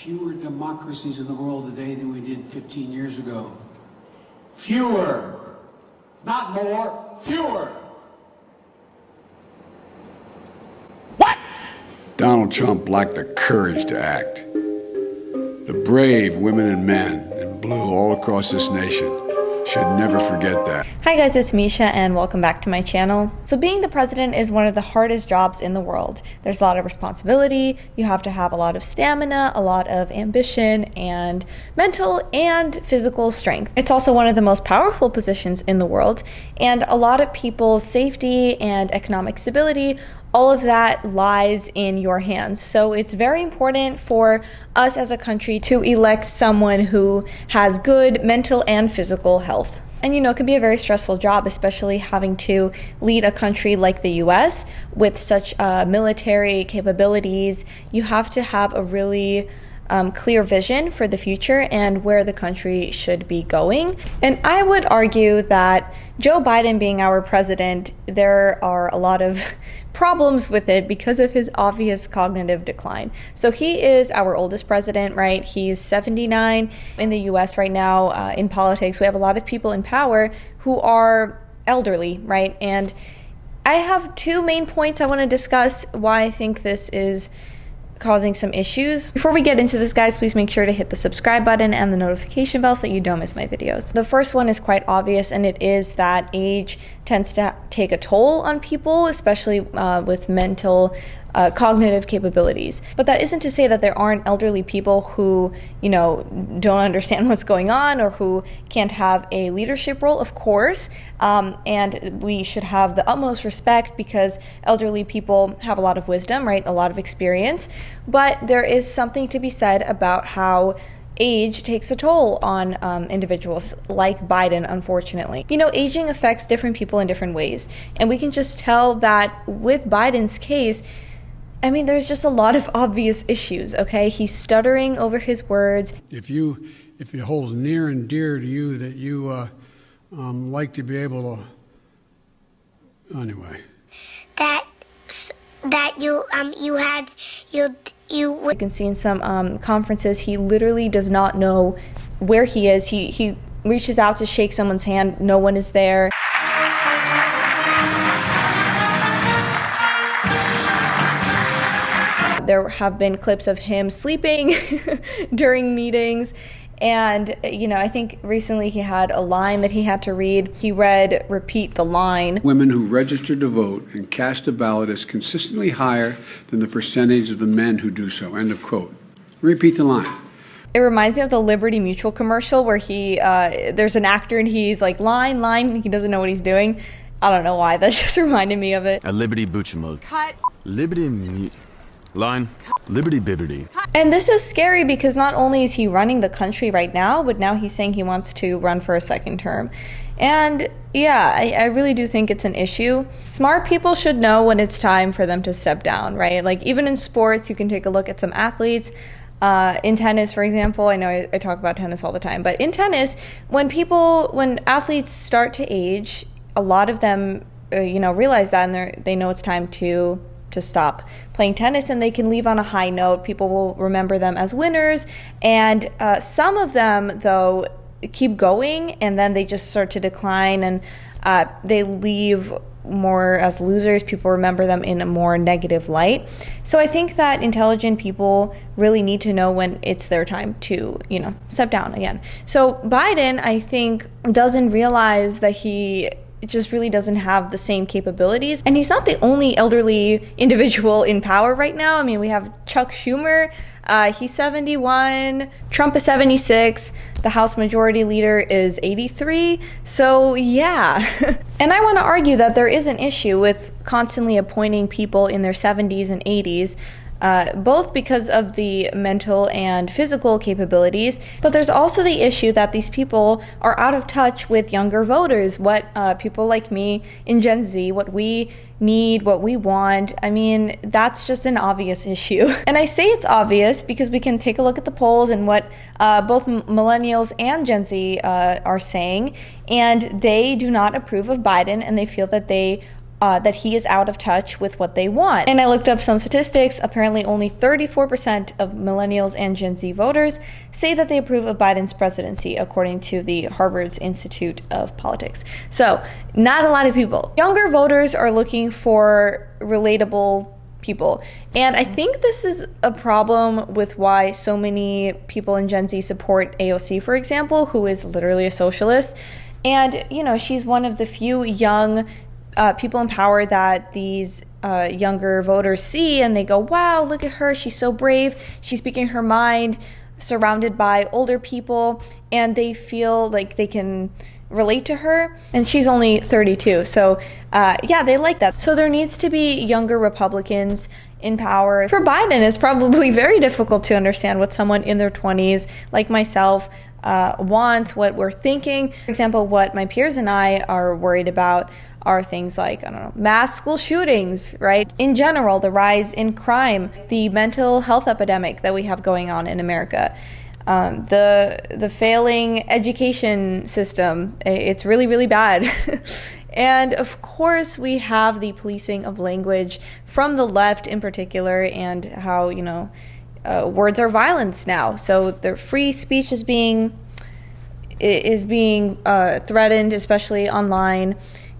Fewer democracies in the world today than we did 15 years ago. Fewer. Not more, fewer. What? Donald Trump lacked the courage to act. The brave women and men in blue all across this nation should never forget that. Hi guys, it's Misha and welcome back to my channel. So being the president is one of the hardest jobs in the world. There's a lot of responsibility, you have to have a lot of stamina, a lot of ambition, and mental and physical strength. It's also one of the most powerful positions in the world, and a lot of people's safety and economic stability, all of that lies in your hands. So it's very important for us as a country to elect someone who has good mental and physical health. And it can be a very stressful job, especially having to lead a country like the US with such military capabilities. You have to have a really clear vision for the future and where the country should be going. And I would argue that Joe Biden being our president, there are a lot of problems with it because of his obvious cognitive decline. So he is our oldest president, right? He's 79 in the US right now. In politics, we have a lot of people in power who are elderly, right? And I have two main points I want to discuss why I think this is causing some issues. Before we get into this, guys, please make sure to hit the subscribe button and the notification bell so you don't miss my videos. The first one is quite obvious, and it is that age tends to take a toll on people, especially with mental cognitive capabilities. But that isn't to say that there aren't elderly people who, don't understand what's going on or who can't have a leadership role, of course. And we should have the utmost respect because elderly people have a lot of wisdom, right? A lot of experience. But there is something to be said about how age takes a toll on individuals like Biden, unfortunately. Aging affects different people in different ways. And we can just tell that with Biden's case, there's just a lot of obvious issues, okay? He's stuttering over his words. If it holds near and dear to you that you like to be able to, anyway. You can see in some conferences, he literally does not know where he is. He reaches out to shake someone's hand, no one is there. There have been clips of him sleeping during meetings. And, I think recently he had a line that he had to read. He read, repeat the line. Women who register to vote and cast a ballot is consistently higher than the percentage of the men who do so. End of quote. Repeat the line. It reminds me of the Liberty Mutual commercial where there's an actor and he's like, line, and he doesn't know what he's doing. I don't know why. That just reminded me of it. A Liberty Buchamug. Cut. Liberty Line. Liberty Bibbity. And this is scary because not only is he running the country right now, but now he's saying he wants to run for a second term. And yeah, I really do think it's an issue. Smart people should know when it's time for them to step down, right? Like even in sports, you can take a look at some athletes. In tennis, for example, I know I talk about tennis all the time, but in tennis, when athletes start to age, a lot of them, realize that and they know it's time to stop playing tennis, and they can leave on a high note. People will remember them as winners, and some of them, though, keep going, and then they just start to decline, and they leave more as losers. People remember them in a more negative light. So I think that intelligent people really need to know when it's their time to, step down again. So Biden, I think, doesn't realize that he just really doesn't have the same capabilities. And he's not the only elderly individual in power right now. We have Chuck Schumer, he's 71, Trump is 76, the House Majority Leader is 83. So yeah. And I want to argue that there is an issue with constantly appointing people in their 70s and 80s, both because of the mental and physical capabilities, but there's also the issue that these people are out of touch with younger voters, what people like me in Gen Z, what we need, what we want. That's just an obvious issue. And I say it's obvious because we can take a look at the polls and what both millennials and Gen Z are saying, and they do not approve of Biden, and they feel that they that he is out of touch with what they want. And I looked up some statistics. Apparently only 34% of millennials and Gen Z voters say that they approve of Biden's presidency, according to the Harvard's Institute of Politics. So not a lot of people. Younger voters are looking for relatable people. And I think this is a problem with why so many people in Gen Z support AOC, for example, who is literally a socialist. And, you know, she's one of the few young people in power that these younger voters see and they go, wow, look at her. She's so brave. She's speaking her mind, surrounded by older people, and they feel like they can relate to her. And she's only 32. So yeah, they like that. So there needs to be younger Republicans in power. For Biden, it's probably very difficult to understand what someone in their 20s, like myself, wants, what we're thinking. For example, what my peers and I are worried about are things like, I don't know, mass school shootings, right? In general, the rise in crime, the mental health epidemic that we have going on in America, the failing education system. It's really, really bad. And of course, we have the policing of language from the left in particular, and how, you know, words are violence now. So their free speech is being threatened, especially online.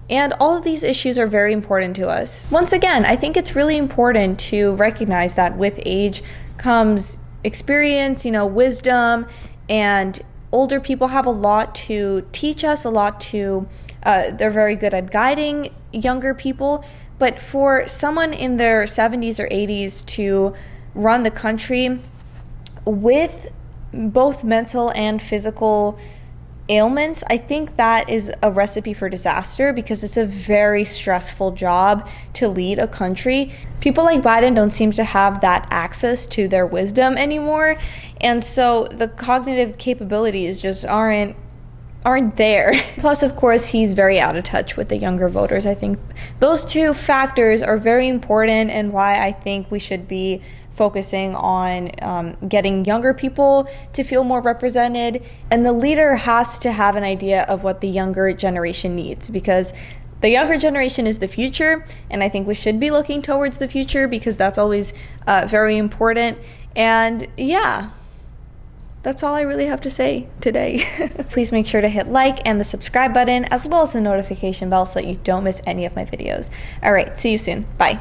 And all of these issues are very important to us. Once again, I think it's really important to recognize that with age comes experience, you know, wisdom, and older people have a lot to teach us, a lot to, they're very good at guiding younger people. But for someone in their 70s or 80s to run the country with both mental and physical ailments, I think that is a recipe for disaster, because it's a very stressful job to lead a country. People like Biden don't seem to have that access to their wisdom anymore, and so the cognitive capabilities just aren't there. Plus, of course, he's very out of touch with the younger voters. I think those two factors are very important, and why I think we should be focusing on getting younger people to feel more represented. And the leader has to have an idea of what the younger generation needs, because the younger generation is the future, and I think we should be looking towards the future, because that's always very important. And yeah, that's all I really have to say today. Please make sure to hit like and the subscribe button, as well as the notification bell, so that you don't miss any of my videos. All right, see you soon. Bye.